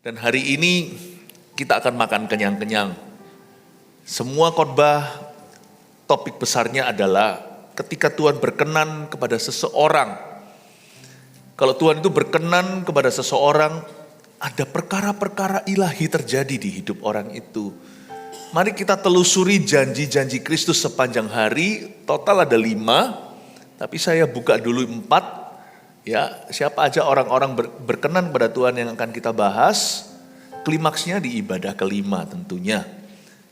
Dan hari ini kita akan makan kenyang-kenyang. Semua khotbah topik besarnya adalah ketika Tuhan berkenan kepada seseorang. Kalau Tuhan itu berkenan kepada seseorang, ada perkara-perkara ilahi terjadi di hidup orang itu. Mari kita telusuri janji-janji Kristus sepanjang hari, total ada 5, tapi saya buka dulu 4. Ya, siapa aja orang-orang berkenan kepada Tuhan yang akan kita bahas. Klimaksnya di ibadah kelima tentunya,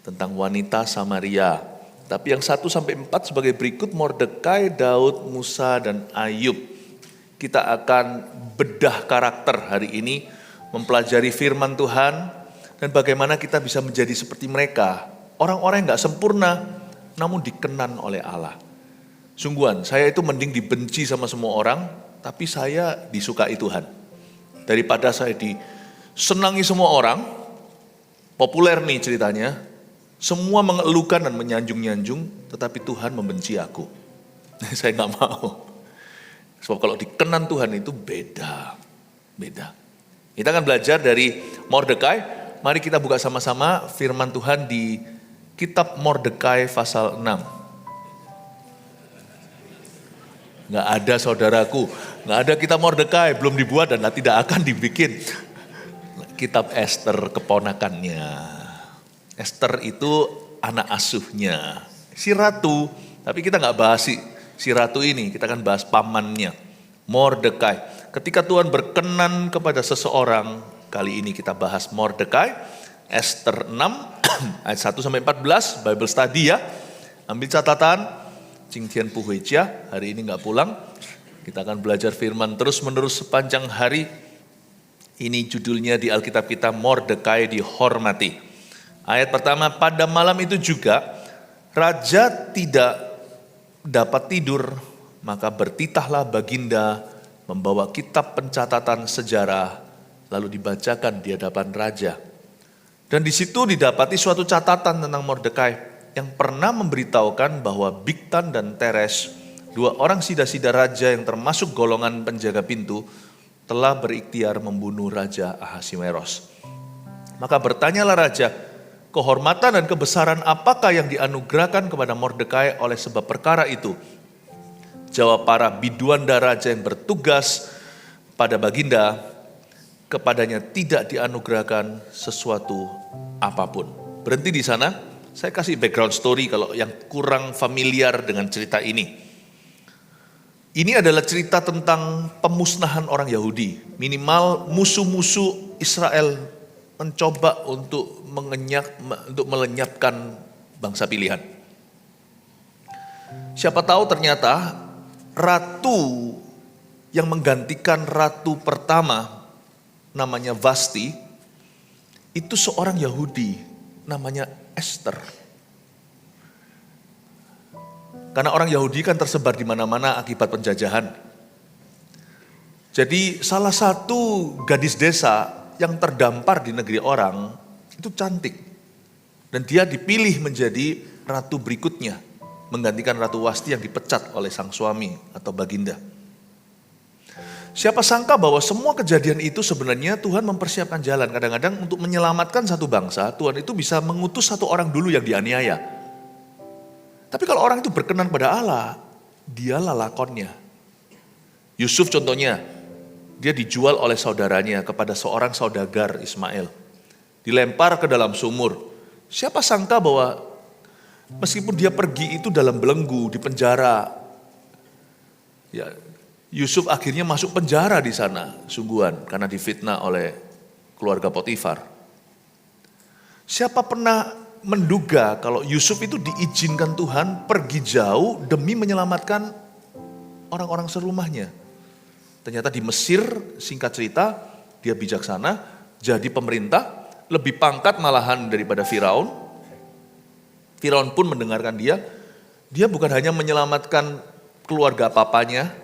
tentang wanita Samaria. Tapi yang 1-4 sebagai berikut: Mordekai, Daud, Musa, dan Ayub. Kita akan bedah karakter hari ini, mempelajari firman Tuhan, dan bagaimana kita bisa menjadi seperti mereka. Orang-orang yang gak sempurna, namun dikenan oleh Allah. Sungguhan, saya itu mending dibenci sama semua orang, tapi saya disukai Tuhan. Daripada saya disenangi semua orang, populer nih ceritanya, semua mengeluhkan dan menyanjung-nyanjung, tetapi Tuhan membenci aku. Saya gak mau. Sebab kalau dikenan Tuhan itu beda. Kita akan belajar dari Mordekai. Mari kita buka sama-sama firman Tuhan di kitab Mordekai pasal 6. Nggak ada saudaraku, nggak ada kitab Mordekai, belum dibuat dan tidak akan dibikin. Kitab Ester keponakannya. Ester itu anak asuhnya, si ratu. Tapi kita nggak bahas si ratu ini, kita akan bahas pamannya, Mordekai. Ketika Tuhan berkenan kepada seseorang, kali ini kita bahas Mordekai, Ester 6, ayat 1-14, Bible study ya. Ambil catatan. Cing Tian Pu Hui Chia, hari ini gak pulang. Kita akan belajar firman terus menerus sepanjang hari. Ini judulnya di Alkitab kita, Mordekai dihormati. Ayat pertama, pada malam itu juga raja tidak dapat tidur, maka bertitahlah baginda membawa kitab pencatatan sejarah, lalu dibacakan di hadapan raja. Dan di situ didapati suatu catatan tentang Mordekai yang pernah memberitahukan bahwa Bigtan dan Teres, 2 orang sida-sida raja yang termasuk golongan penjaga pintu, telah berikhtiar membunuh Raja Ahasiweros. Maka bertanyalah raja, kehormatan dan kebesaran apakah yang dianugerahkan kepada Mordekai oleh sebab perkara itu? Jawab para biduanda raja yang bertugas pada baginda, kepadanya tidak dianugerahkan sesuatu apapun. Berhenti di sana. Saya kasih background story kalau yang kurang familiar dengan cerita ini. Ini adalah cerita tentang pemusnahan orang Yahudi. Minimal musuh-musuh Israel mencoba untuk melenyapkan bangsa pilihan. Siapa tahu ternyata ratu yang menggantikan ratu pertama, namanya Vasti, itu seorang Yahudi, namanya Ester. Karena orang Yahudi kan tersebar di mana-mana akibat penjajahan. Jadi salah satu gadis desa yang terdampar di negeri orang itu cantik. Dan dia dipilih menjadi ratu berikutnya, menggantikan Ratu Wasti yang dipecat oleh sang suami atau baginda. Siapa sangka bahwa semua kejadian itu sebenarnya Tuhan mempersiapkan jalan. Kadang-kadang untuk menyelamatkan satu bangsa, Tuhan itu bisa mengutus satu orang dulu yang dianiaya. Tapi kalau orang itu berkenan pada Allah, dialah lakonnya. Yusuf contohnya, dia dijual oleh saudaranya kepada seorang saudagar Ismail. Dilempar ke dalam sumur. Siapa sangka bahwa meskipun dia pergi itu dalam belenggu, di penjara, ya, Yusuf akhirnya masuk penjara di sana, sungguhan, karena difitnah oleh keluarga Potifar. Siapa pernah menduga kalau Yusuf itu diizinkan Tuhan pergi jauh demi menyelamatkan orang-orang serumahnya. Ternyata di Mesir, singkat cerita, dia bijaksana, jadi pemerintah, lebih pangkat malahan daripada Firaun. Firaun pun mendengarkan dia bukan hanya menyelamatkan keluarga papanya,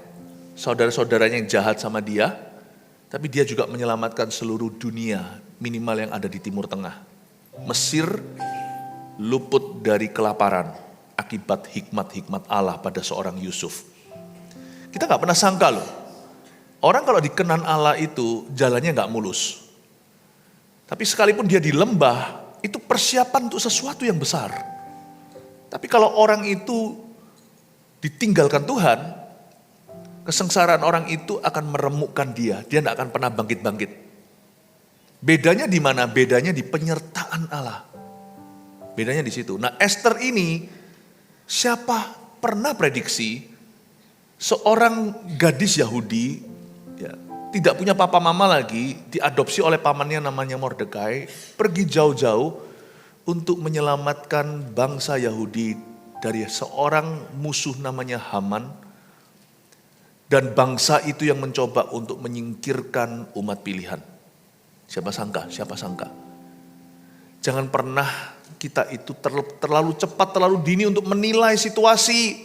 saudara-saudaranya yang jahat sama dia, tapi dia juga menyelamatkan seluruh dunia, minimal yang ada di Timur Tengah. Mesir luput dari kelaparan akibat hikmat-hikmat Allah pada seorang Yusuf. Kita gak pernah sangka loh, orang kalau dikenan Allah itu jalannya gak mulus. Tapi sekalipun dia di lembah, itu persiapan untuk sesuatu yang besar. Tapi kalau orang itu ditinggalkan Tuhan, kesengsaraan orang itu akan meremukkan dia. Dia tidak akan pernah bangkit-bangkit. Bedanya di mana? Bedanya di penyertaan Allah. Bedanya di situ. Nah, Esther ini, siapa pernah prediksi seorang gadis Yahudi, ya, tidak punya papa mama lagi, diadopsi oleh pamannya namanya Mordekai, pergi jauh-jauh untuk menyelamatkan bangsa Yahudi dari seorang musuh namanya Haman. Dan bangsa itu yang mencoba untuk menyingkirkan umat pilihan. Siapa sangka, siapa sangka. Jangan pernah kita itu terlalu cepat, terlalu dini untuk menilai situasi.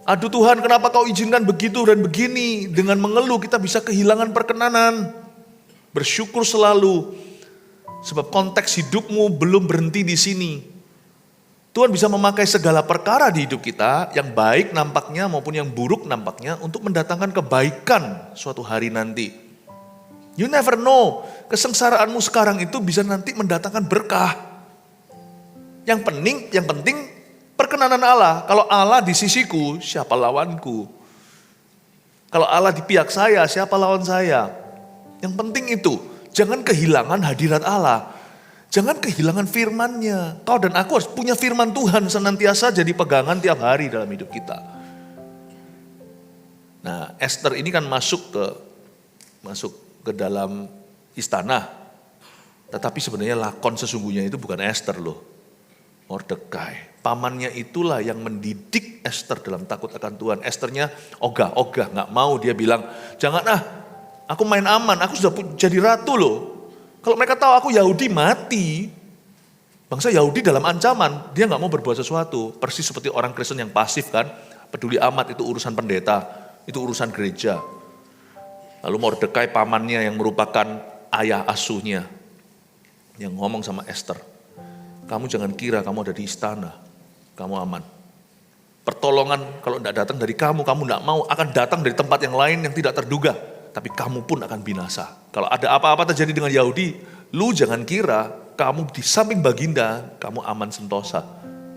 Aduh Tuhan, kenapa kau izinkan begitu dan begini? Dengan mengeluh kita bisa kehilangan perkenanan. Bersyukur selalu. Sebab konteks hidupmu belum berhenti di sini. Tuhan bisa memakai segala perkara di hidup kita, yang baik nampaknya maupun yang buruk nampaknya, untuk mendatangkan kebaikan suatu hari nanti. You never know, kesengsaraanmu sekarang itu bisa nanti mendatangkan berkah. Yang penting perkenanan Allah. Kalau Allah di sisiku, siapa lawanku? Kalau Allah di pihak saya, siapa lawan saya? Yang penting itu, jangan kehilangan hadirat Allah. Jangan kehilangan firman-Nya. Kau dan aku harus punya firman Tuhan senantiasa jadi pegangan tiap hari dalam hidup kita. Nah, Esther ini kan masuk ke dalam istana. Tetapi sebenarnya lakon sesungguhnya itu bukan Esther loh. Mordekai. Pamannya itulah yang mendidik Esther dalam takut akan Tuhan. Esthernya ogah, gak mau, dia bilang, jangan aku main aman, aku sudah jadi ratu loh. Kalau mereka tahu aku Yahudi mati, bangsa Yahudi dalam ancaman, dia gak mau berbuat sesuatu. Persis seperti orang Kristen yang pasif kan, peduli amat itu urusan pendeta, itu urusan gereja. Lalu Mordekai pamannya yang merupakan ayah asuhnya, yang ngomong sama Esther, kamu jangan kira kamu ada di istana, kamu aman. Pertolongan kalau tidak datang dari kamu tidak mau, akan datang dari tempat yang lain yang tidak terduga. Tapi kamu pun akan binasa. Kalau ada apa-apa terjadi dengan Yahudi, lu jangan kira kamu di samping baginda, kamu aman sentosa.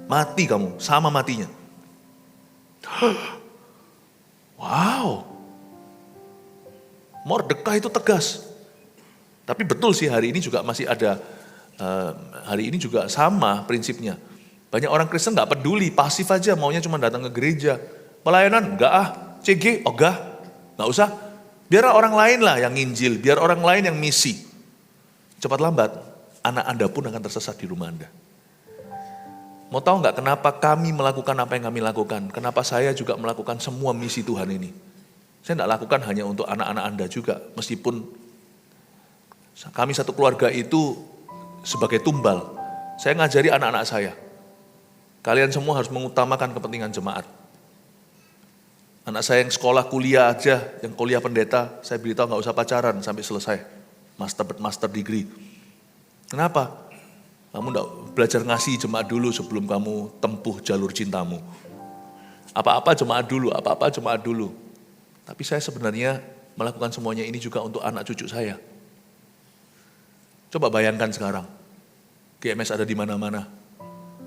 Mati kamu, sama matinya. Wow. Mordekai itu tegas. Tapi betul sih hari ini juga masih ada, hari ini juga sama prinsipnya. Banyak orang Kristen gak peduli, pasif aja, maunya cuma datang ke gereja. Pelayanan, CG, gak usah. Biar orang lain lah yang nginjil, biar orang lain yang misi. Cepat lambat, anak Anda pun akan tersesat di rumah Anda. Mau tahu nggak kenapa kami melakukan apa yang kami lakukan? Kenapa saya juga melakukan semua misi Tuhan ini? Saya tidak lakukan hanya untuk anak-anak Anda juga, meskipun kami satu keluarga itu sebagai tumbal. Saya ngajari anak-anak saya, kalian semua harus mengutamakan kepentingan jemaat. Anak saya yang sekolah kuliah aja, yang kuliah pendeta, saya beritahu nggak usah pacaran sampai selesai, master degree. Kenapa? Kamu nggak belajar ngasih jemaat dulu sebelum kamu tempuh jalur cintamu. Apa-apa jemaat dulu. Tapi saya sebenarnya melakukan semuanya ini juga untuk anak cucu saya. Coba bayangkan sekarang, GMS ada di mana-mana.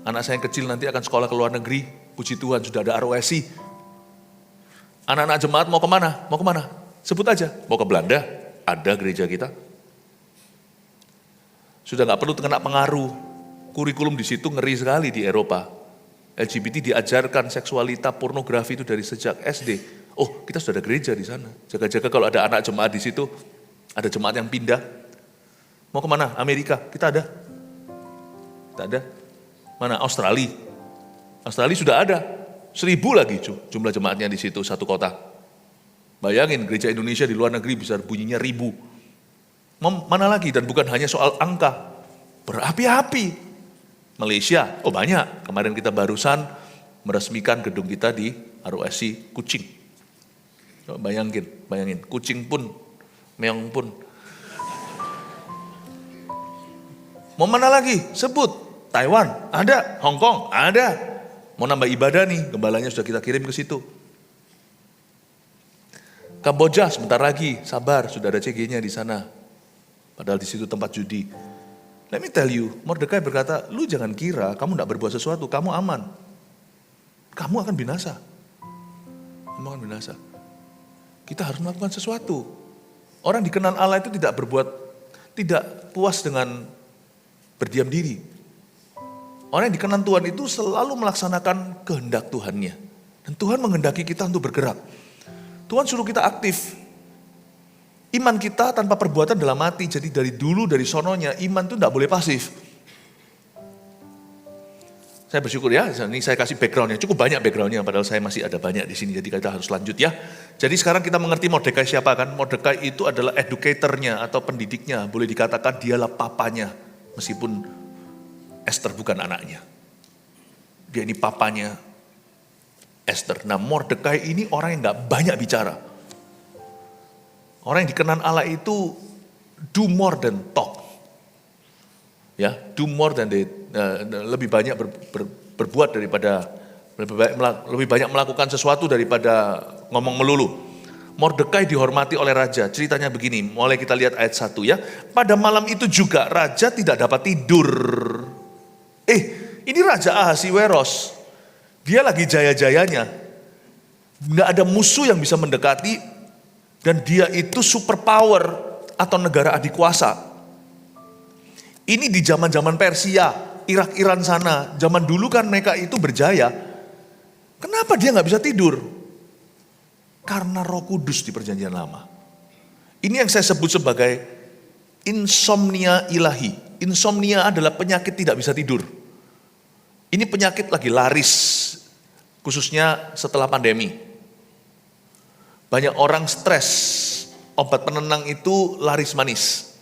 Anak saya yang kecil nanti akan sekolah ke luar negeri, puji Tuhan sudah ada ROSI. Anak-anak jemaat mau kemana? Sebut aja, mau ke Belanda, ada gereja kita. Sudah gak perlu kena pengaruh, kurikulum di situ ngeri sekali di Eropa. LGBT diajarkan seksualita, pornografi itu dari sejak SD. Oh, kita sudah ada gereja di sana. Jaga-jaga kalau ada anak jemaat di situ, ada jemaat yang pindah. Mau kemana? Amerika, kita ada. Kita ada. Mana? Australia. Australia sudah ada. 1.000 lagi jumlah jemaatnya di situ, satu kota. Bayangin gereja Indonesia di luar negeri bisa bunyinya 1.000. Mana lagi? Dan bukan hanya soal angka. Berapi-api. Malaysia, banyak. Kemarin kita barusan meresmikan gedung kita di ROSI Kucing. Bayangin. Kucing pun, meong pun. Mau mana lagi? Sebut. Taiwan, ada. Hong Kong, ada. Mau nambah ibadah nih, gembalanya sudah kita kirim ke situ. Kamboja sebentar lagi, sabar, sudah ada CG-nya di sana. Padahal di situ tempat judi. Let me tell you, Mordekai berkata, lu jangan kira kamu tidak berbuat sesuatu, kamu aman. Kamu akan binasa. Kamu akan binasa. Kita harus melakukan sesuatu. Orang dikenal Allah itu tidak puas dengan berdiam diri. Orang yang dikenal Tuhan itu selalu melaksanakan kehendak Tuhannya. Dan Tuhan menghendaki kita untuk bergerak. Tuhan suruh kita aktif. Iman kita tanpa perbuatan dalam mati. Jadi dari dulu, dari sononya, iman itu tidak boleh pasif. Saya bersyukur ya, ini saya kasih backgroundnya. Cukup banyak backgroundnya, padahal saya masih ada banyak di sini. Jadi kita harus lanjut ya. Jadi sekarang kita mengerti Mordekai siapa kan? Mordekai itu adalah educatornya atau pendidiknya. Boleh dikatakan dialah papanya. Meskipun Esther bukan anaknya. Dia ini papanya Esther. Nah Mordekai ini orang yang gak banyak bicara. Orang yang dikenal Allah itu do more than talk. Ya, do more than lebih banyak berbuat daripada lebih banyak melakukan sesuatu daripada ngomong melulu. Mordekai dihormati oleh raja. Ceritanya begini, mulai kita lihat ayat 1 ya. Pada malam itu juga raja tidak dapat tidur. Ini Raja Ahasiweros. Dia lagi jaya-jayanya. Nggak ada musuh yang bisa mendekati. Dan dia itu super power atau negara adikuasa. Ini di zaman-zaman Persia, Irak, Iran sana. Zaman dulu kan mereka itu berjaya. Kenapa dia nggak bisa tidur? Karena Roh Kudus di Perjanjian Lama. Ini yang saya sebut sebagai insomnia ilahi. Insomnia adalah penyakit tidak bisa tidur. Ini penyakit lagi laris, khususnya setelah pandemi. Banyak orang stres, obat penenang itu laris manis.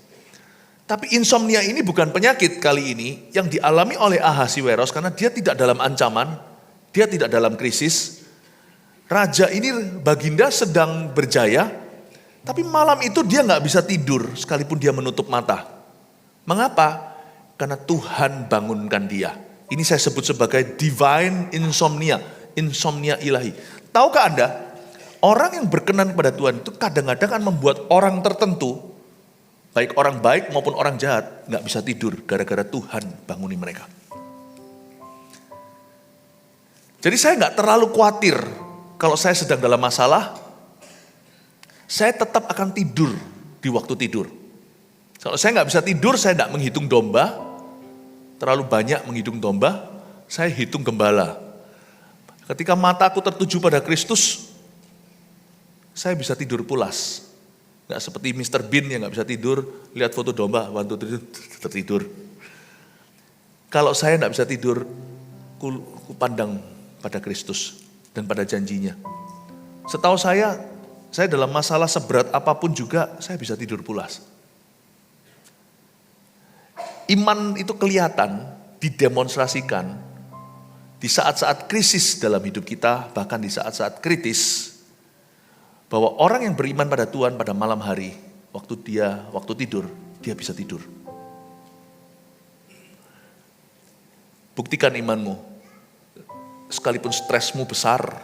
Tapi insomnia ini bukan penyakit kali ini yang dialami oleh Ahasiweros karena dia tidak dalam ancaman, dia tidak dalam krisis. Raja ini Baginda sedang berjaya, tapi malam itu dia nggak bisa tidur sekalipun dia menutup mata. Mengapa? Karena Tuhan bangunkan dia. Ini saya sebut sebagai divine insomnia, insomnia ilahi. Tahukah Anda? Orang yang berkenan kepada Tuhan itu kadang-kadang akan membuat orang tertentu, baik orang baik maupun orang jahat, gak bisa tidur gara-gara Tuhan banguni mereka. Jadi saya gak terlalu khawatir kalau saya sedang dalam masalah, saya tetap akan tidur di waktu tidur. Kalau saya gak bisa tidur, saya gak menghitung domba, terlalu banyak menghitung domba, saya hitung gembala. Ketika mataku tertuju pada Kristus, saya bisa tidur pulas. Gak seperti Mr. Bean yang gak bisa tidur, lihat foto domba, waktu tertidur. Kalau saya gak bisa tidur, ku pandang pada Kristus dan pada janjinya. Setahu saya dalam masalah seberat apapun juga, saya bisa tidur pulas. Iman itu kelihatan, didemonstrasikan di saat-saat krisis dalam hidup kita, bahkan di saat-saat kritis, bahwa orang yang beriman pada Tuhan pada malam hari, waktu tidur, dia bisa tidur. Buktikan imanmu. Sekalipun stresmu besar,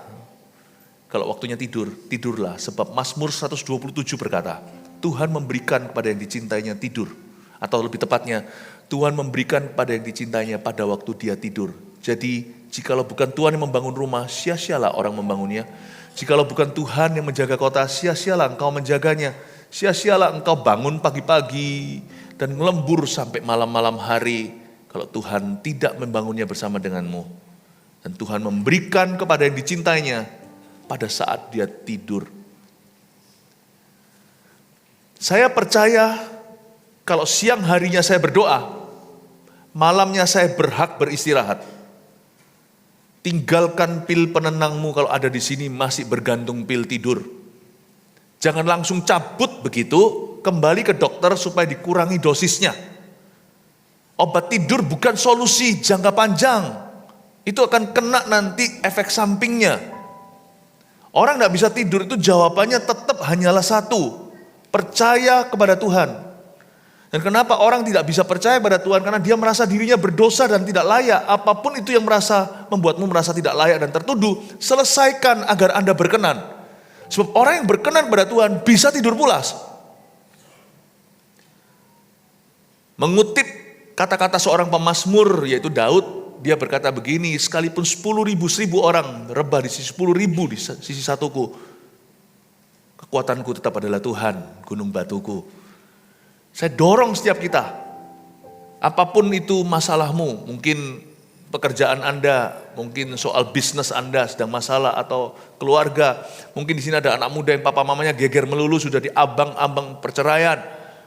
kalau waktunya tidur, tidurlah. Sebab Mazmur 127 berkata, Tuhan memberikan kepada yang dicintainya tidur. Atau lebih tepatnya, Tuhan memberikan kepada yang dicintainya pada waktu dia tidur. Jadi, jikalau bukan Tuhan yang membangun rumah, sia-sialah orang membangunnya. Jikalau bukan Tuhan yang menjaga kota, sia-sialah engkau menjaganya. Sia-sialah engkau bangun pagi-pagi dan melembur sampai malam-malam hari. Kalau Tuhan tidak membangunnya bersama denganmu. Dan Tuhan memberikan kepada yang dicintainya pada saat dia tidur. Saya percaya kalau siang harinya saya berdoa, malamnya saya berhak beristirahat. Tinggalkan pil penenangmu kalau ada di sini masih bergantung pil tidur. Jangan langsung cabut begitu, kembali ke dokter supaya dikurangi dosisnya. Obat tidur bukan solusi jangka panjang. Itu akan kena nanti efek sampingnya. Orang tidak bisa tidur itu jawabannya tetap hanyalah satu. Percaya kepada Tuhan. Dan kenapa orang tidak bisa percaya pada Tuhan? Karena dia merasa dirinya berdosa dan tidak layak. Apapun itu yang membuatmu merasa tidak layak dan tertuduh, selesaikan agar Anda berkenan. Sebab orang yang berkenan pada Tuhan bisa tidur pulas. Mengutip kata-kata seorang pemazmur yaitu Daud, dia berkata begini, sekalipun 10.000 orang rebah di sisi 10.000 di sisi satuku, kekuatanku tetap adalah Tuhan, gunung batuku. Saya dorong setiap kita, apapun itu masalahmu, mungkin pekerjaan Anda, mungkin soal bisnis Anda sedang masalah atau keluarga, mungkin di sini ada anak muda yang papa mamanya geger melulu sudah di ambang-ambang perceraian.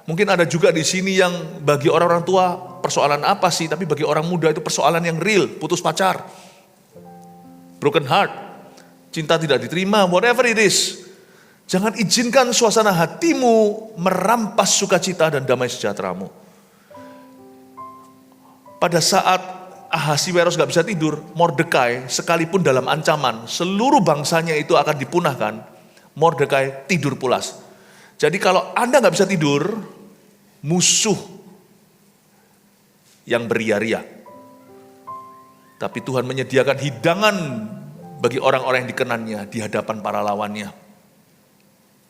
Mungkin ada juga di sini yang bagi orang-orang tua persoalan apa sih, tapi bagi orang muda itu persoalan yang real, putus pacar, broken heart, cinta tidak diterima, whatever it is. Jangan izinkan suasana hatimu merampas sukacita dan damai sejahteramu. Pada saat Ahasiweros gak bisa tidur, Mordekai sekalipun dalam ancaman, seluruh bangsanya itu akan dipunahkan, Mordekai tidur pulas. Jadi kalau Anda gak bisa tidur, musuh yang beria-ria. Tapi Tuhan menyediakan hidangan bagi orang-orang yang dikenannya di hadapan para lawannya.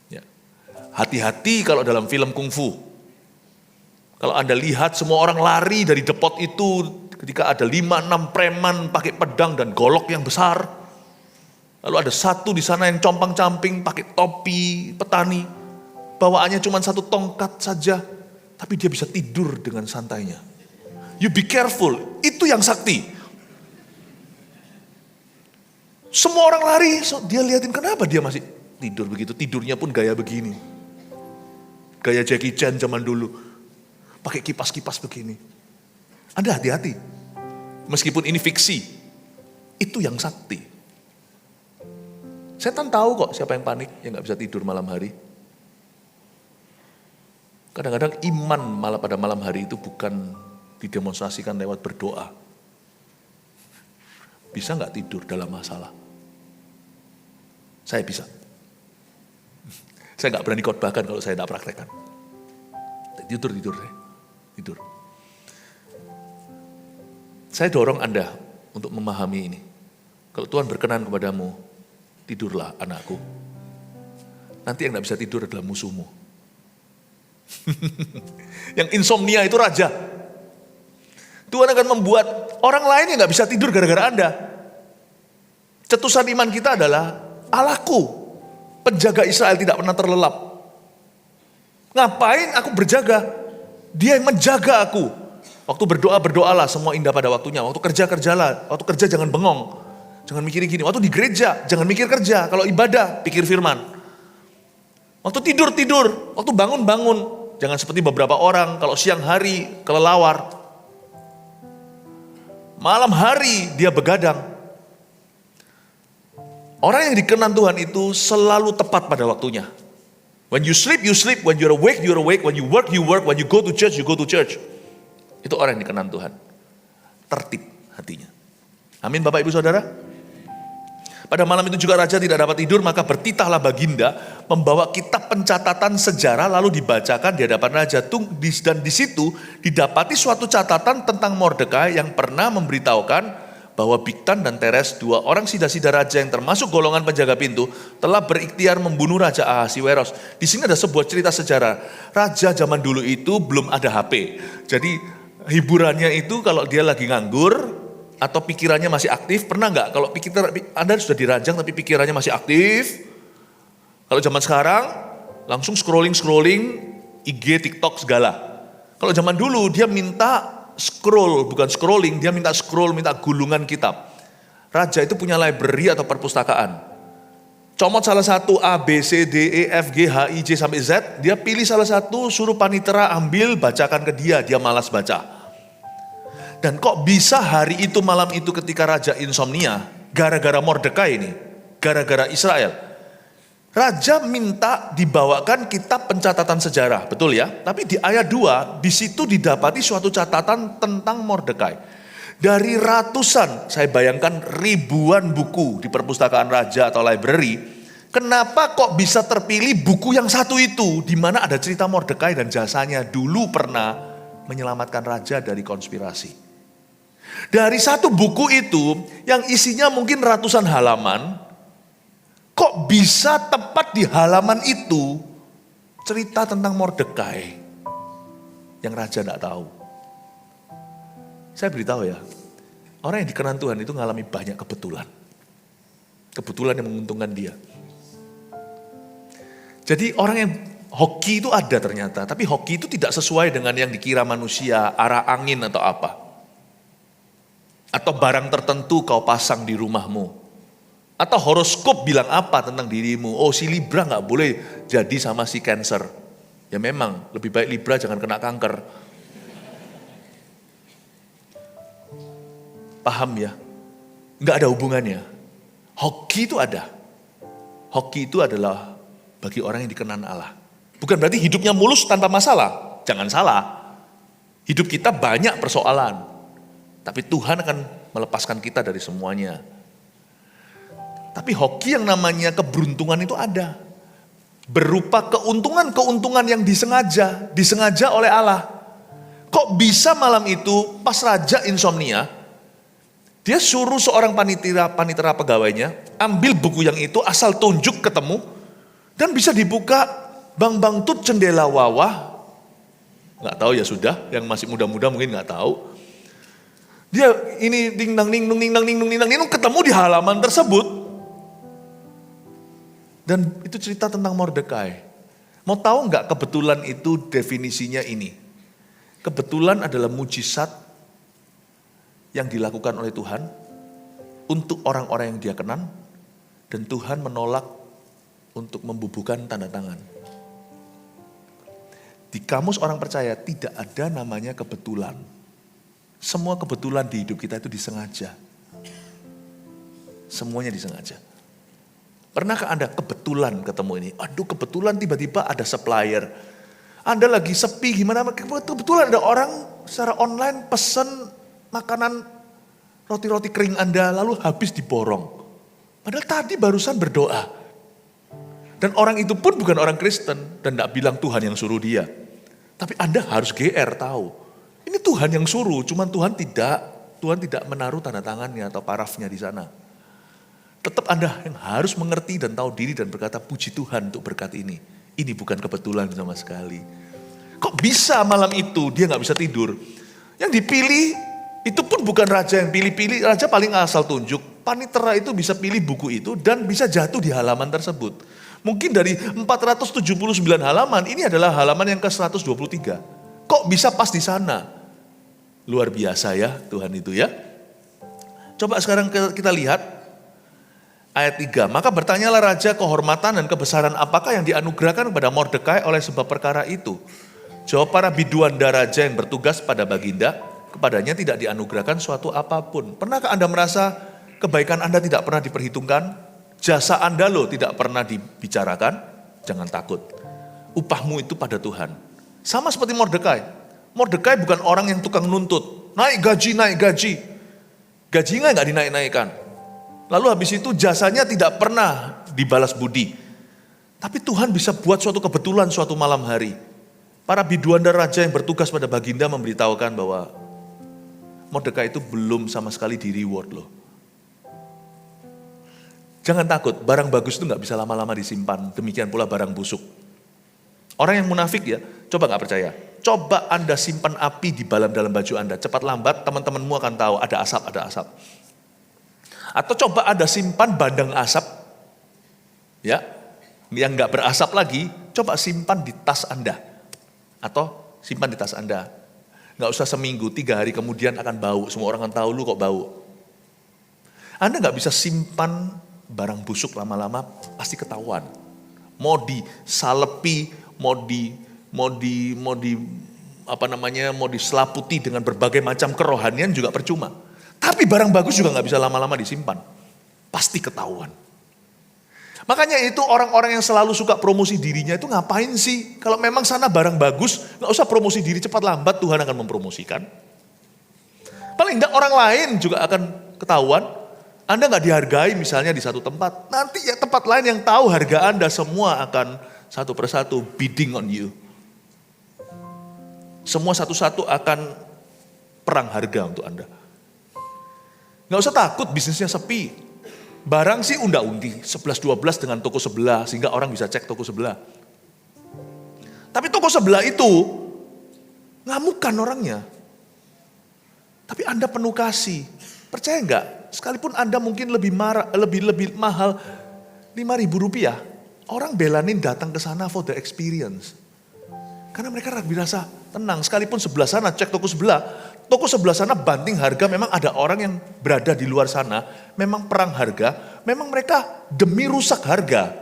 Ya. Hati-hati kalau dalam film kungfu. Kalau Anda lihat semua orang lari dari depot itu ketika ada 5-6 preman pakai pedang dan golok yang besar. Lalu ada satu di sana yang compang-camping pakai topi petani. Bawaannya cuma satu tongkat saja. Tapi dia bisa tidur dengan santainya. You be careful, itu yang sakti. Semua orang lari, dia liatin kenapa dia masih tidur begitu. Tidurnya pun gaya begini. Gaya Jackie Chan zaman dulu. Pakai kipas-kipas begini. Anda hati-hati. Meskipun ini fiksi, itu yang sakti. Setan tahu kok siapa yang panik, yang gak bisa tidur malam hari. Kadang-kadang iman malah pada malam hari itu bukan didemonstrasikan lewat berdoa. Bisa gak tidur dalam masalah? Saya bisa. Saya gak berani khotbahkan kalau saya tidak praktekkan. Tidur saya. Tidur. Saya dorong Anda untuk memahami ini. Kalau Tuhan berkenan kepadamu, tidurlah anakku. Nanti yang gak bisa tidur adalah musuhmu. Yang insomnia itu raja. Tuhan akan membuat orang lain yang gak bisa tidur gara-gara Anda. Cetusan iman kita adalah Allahku, penjaga Israel tidak pernah terlelap. Ngapain aku berjaga? Dia yang menjaga aku. Waktu berdoa, berdoalah, semua indah pada waktunya. Waktu kerja, kerjalah. Waktu kerja jangan bengong. Jangan mikirin gini. Waktu di gereja, jangan mikir kerja. Kalau ibadah, pikir firman. Waktu tidur, tidur. Waktu bangun, bangun. Jangan seperti beberapa orang, kalau siang hari kelelawar. Malam hari dia begadang. Orang yang dikenan Tuhan itu selalu tepat pada waktunya. When you sleep, you sleep. When you're awake, you're awake. When you work, you work. When you go to church, you go to church. Itu orang yang dikenan Tuhan. Tertib hatinya. Amin Bapak Ibu Saudara. Pada malam itu juga raja tidak dapat tidur, maka bertitahlah Baginda membawa kitab pencatatan sejarah lalu dibacakan di hadapan raja. Dan di situ didapati suatu catatan tentang Mordekai yang pernah memberitahukan bahwa Bigtan dan Teres, dua orang sida-sida raja yang termasuk golongan penjaga pintu, telah berikhtiar membunuh Raja Ahasiweros. Di sini ada sebuah cerita sejarah. Raja zaman dulu itu belum ada HP. Jadi hiburannya itu kalau dia lagi nganggur, atau pikirannya masih aktif, pernah nggak kalau Anda sudah diranjang tapi pikirannya masih aktif? Kalau zaman sekarang langsung scrolling IG, TikTok segala. Kalau zaman dulu dia minta scroll, bukan scrolling, dia minta scroll, minta gulungan kitab. Raja itu punya library atau perpustakaan. Comot salah satu A, B, C, D, E, F, G, H, I, J sampai Z, dia pilih salah satu, suruh panitera ambil, bacakan ke dia malas baca. Dan kok bisa hari itu malam itu ketika raja insomnia, gara-gara Mordekai ini, gara-gara Israel. Raja minta dibawakan kitab pencatatan sejarah, betul ya? Tapi di ayat 2, di situ didapati suatu catatan tentang Mordekai. Dari ratusan, saya bayangkan ribuan buku di perpustakaan raja atau library, kenapa kok bisa terpilih buku yang satu itu, di mana ada cerita Mordekai dan jasanya dulu pernah menyelamatkan raja dari konspirasi. Dari satu buku itu yang isinya mungkin ratusan halaman, kok bisa tepat di halaman itu cerita tentang Mordekai. yang raja tidak tahu. Saya beritahu ya, orang yang dikenan Tuhan itu mengalami banyak kebetulan. Kebetulan yang menguntungkan dia. Jadi orang yang hoki itu ada ternyata, tapi hoki itu tidak sesuai dengan yang dikira manusia, arah angin atau apa. Atau barang tertentu kau pasang di rumahmu. Atau horoskop bilang apa tentang dirimu. Oh, si Libra gak boleh jadi sama si Cancer. Ya memang, lebih baik Libra jangan kena kanker. Paham ya? Gak ada hubungannya. Hoki itu ada. Hoki itu adalah bagi orang yang dikenan Allah. Bukan berarti hidupnya mulus tanpa masalah. Jangan salah. Hidup kita banyak persoalan. Tapi Tuhan akan melepaskan kita dari semuanya. Tapi hoki yang namanya keberuntungan itu ada. Berupa keuntungan-keuntungan yang disengaja oleh Allah. Kok bisa malam itu pas raja insomnia, dia suruh seorang panitera pegawainya, ambil buku yang itu asal tunjuk ketemu, dan bisa dibuka bang tut jendela wawah. Nggak tahu ya sudah, yang masih muda-muda mungkin nggak tahu. Dia ini ding dang ketemu di halaman tersebut. Dan itu cerita tentang Mordekai. Mau tahu nggak kebetulan itu definisinya ini? Kebetulan adalah mujizat yang dilakukan oleh Tuhan untuk orang-orang yang dia kenan, dan Tuhan menolak untuk membubuhkan tanda tangan. Di kamus orang percaya tidak ada namanya kebetulan. Semua kebetulan di hidup kita itu disengaja. Semuanya disengaja. Pernahkah Anda kebetulan ketemu ini? Aduh, kebetulan tiba-tiba ada supplier. Anda lagi sepi gimana? Kebetulan ada orang secara online pesen makanan roti-roti kering Anda lalu habis diborong. Padahal tadi barusan berdoa. Dan orang itu pun bukan orang Kristen dan tidak bilang Tuhan yang suruh dia. Tapi Anda harus GR tahu. Ini Tuhan yang suruh, cuman Tuhan tidak menaruh tanda tangannya atau parafnya di sana. Tetap Anda yang harus mengerti dan tahu diri dan berkata puji Tuhan untuk berkat ini. Ini bukan kebetulan sama sekali. Kok bisa malam itu dia gak bisa tidur? Yang dipilih itu pun bukan raja yang pilih-pilih, raja paling asal tunjuk. Panitera itu bisa pilih buku itu dan bisa jatuh di halaman tersebut. Mungkin dari 479 halaman, ini adalah halaman yang ke-123. Kok bisa pas di sana? Luar biasa ya Tuhan itu ya. Coba sekarang kita lihat. Ayat 3, maka bertanyalah raja kehormatan dan kebesaran apakah yang dianugerahkan kepada Mordekai oleh sebab perkara itu. Jawab para biduanda raja yang bertugas pada baginda, kepadanya tidak dianugerahkan suatu apapun. Pernahkah Anda merasa kebaikan Anda tidak pernah diperhitungkan? Jasa Anda loh tidak pernah dibicarakan? Jangan takut. Upahmu itu pada Tuhan. Sama seperti Mordekai. Mordekai bukan orang yang tukang nuntut. Naik gaji. Gajinya nggak dinaik-naikkan. Lalu habis itu jasanya tidak pernah dibalas budi. Tapi Tuhan bisa buat suatu kebetulan suatu malam hari. Para biduanda raja yang bertugas pada baginda memberitahukan bahwa Mordekai itu belum sama sekali di reward loh. Jangan takut, barang bagus itu gak bisa lama-lama disimpan. Demikian pula barang busuk. Orang yang munafik ya, coba gak percaya. Coba Anda simpan api di dalam baju Anda. Cepat lambat teman-temanmu akan tahu ada asap. Atau coba Anda simpan bandang asap, ya, yang nggak berasap lagi, coba simpan di tas Anda. Atau simpan di tas Anda. Nggak usah seminggu, 3 hari kemudian akan bau, semua orang akan tahu lu kok bau. Anda nggak bisa simpan barang busuk lama-lama, pasti ketahuan. Mau disalepi, mau diselaputi dengan berbagai macam kerohanian juga percuma. Tapi barang bagus juga gak bisa lama-lama disimpan. Pasti ketahuan. Makanya itu orang-orang yang selalu suka promosi dirinya itu ngapain sih? Kalau memang sana barang bagus, gak usah promosi diri, cepat lambat Tuhan akan mempromosikan. Paling enggak orang lain juga akan ketahuan. Anda gak dihargai misalnya di satu tempat. Nanti ya tempat lain yang tahu harga Anda semua akan satu persatu bidding on you. Semua satu-satu akan perang harga untuk Anda. Gak usah takut bisnisnya sepi. Barang sih unda-undi 11-12 dengan toko sebelah sehingga orang bisa cek toko sebelah. Tapi toko sebelah itu ngamukan orangnya. Tapi Anda penuh kasih. Percaya enggak? Sekalipun Anda mungkin lebih mahal 5.000 rupiah. Orang belanin datang ke sana for the experience. Karena mereka dirasa tenang. Sekalipun sebelah sana, cek toko sebelah. Toko sebelah sana banting harga, memang ada orang yang berada di luar sana. Memang perang harga, memang mereka demi rusak harga.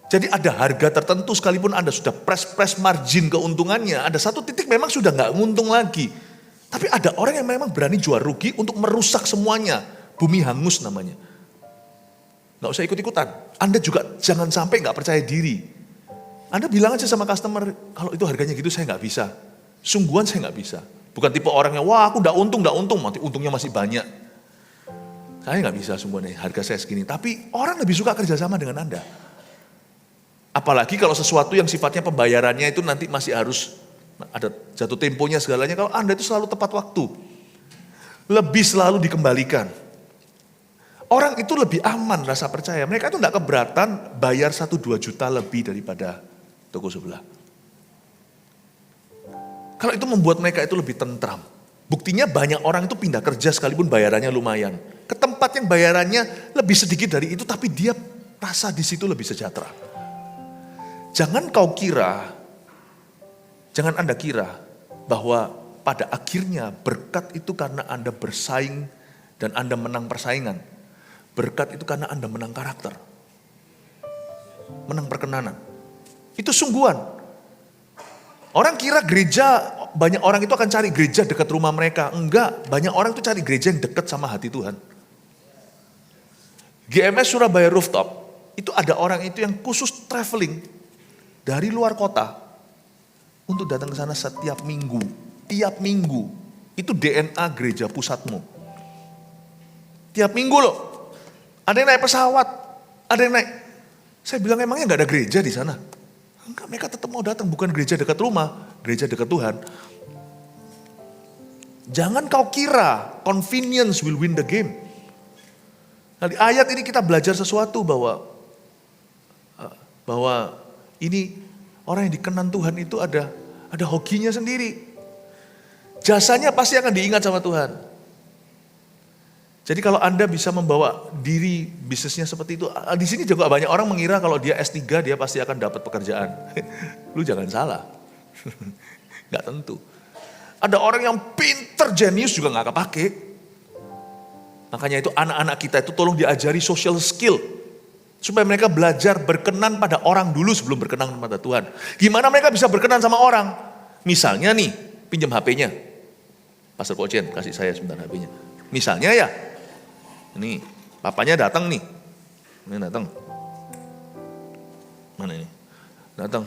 Jadi ada harga tertentu sekalipun Anda sudah press margin keuntungannya. Ada satu titik memang sudah gak nguntung lagi. Tapi ada orang yang memang berani jual rugi untuk merusak semuanya. Bumi hangus namanya. Gak usah ikut-ikutan. Anda juga jangan sampai gak percaya diri. Anda bilang aja sama customer, kalau itu harganya gitu saya gak bisa. Sungguhan saya gak bisa. Bukan tipe orang yang, wah aku udah untung, nanti untungnya masih banyak. Saya gak bisa sungguhan harga saya segini. Tapi orang lebih suka kerjasama dengan Anda. Apalagi kalau sesuatu yang sifatnya pembayarannya itu nanti masih harus ada jatuh temponya segalanya. Kalau Anda itu selalu tepat waktu. Lebih selalu dikembalikan. Orang itu lebih aman rasa percaya. Mereka itu gak keberatan bayar 1-2 juta lebih daripada toko sebelah. Kalau itu membuat mereka itu lebih tentram. Buktinya banyak orang itu pindah kerja sekalipun bayarannya lumayan. Ke tempat yang bayarannya lebih sedikit dari itu tapi dia rasa di situ lebih sejahtera. Jangan Anda kira bahwa pada akhirnya berkat itu karena Anda bersaing dan Anda menang persaingan. Berkat itu karena Anda menang karakter. Menang perkenanan. Itu sungguhan. Orang kira gereja, banyak orang itu akan cari gereja dekat rumah mereka. Enggak, banyak orang itu cari gereja yang dekat sama hati Tuhan. GMS Surabaya Rooftop, itu ada orang itu yang khusus traveling dari luar kota untuk datang ke sana setiap minggu. Tiap minggu, itu DNA gereja pusatmu. Tiap minggu loh, ada yang naik pesawat, ada yang naik. Saya bilang emangnya gak ada gereja di sana? Enggak, mereka tetap mau datang, bukan gereja dekat rumah, gereja dekat Tuhan. Jangan kau kira convenience will win the game. Nah, di ayat ini kita belajar sesuatu bahwa ini orang yang dikenan Tuhan itu ada hokinya sendiri. Jasanya pasti akan diingat sama Tuhan. Jadi kalau Anda bisa membawa diri bisnisnya seperti itu, di sini juga banyak orang mengira kalau dia S3 dia pasti akan dapat pekerjaan. Lu jangan salah. Gak tentu. Ada orang yang pinter jenius juga gak kepake. Makanya itu anak-anak kita itu tolong diajari social skill. Supaya mereka belajar berkenan pada orang dulu sebelum berkenan pada Tuhan. Gimana mereka bisa berkenan sama orang? Misalnya nih, pinjam HP-nya. Pastor Kochen, kasih saya sebentar HP-nya. Misalnya ya, ini papanya datang nih. Ini datang. Mana ini? Datang.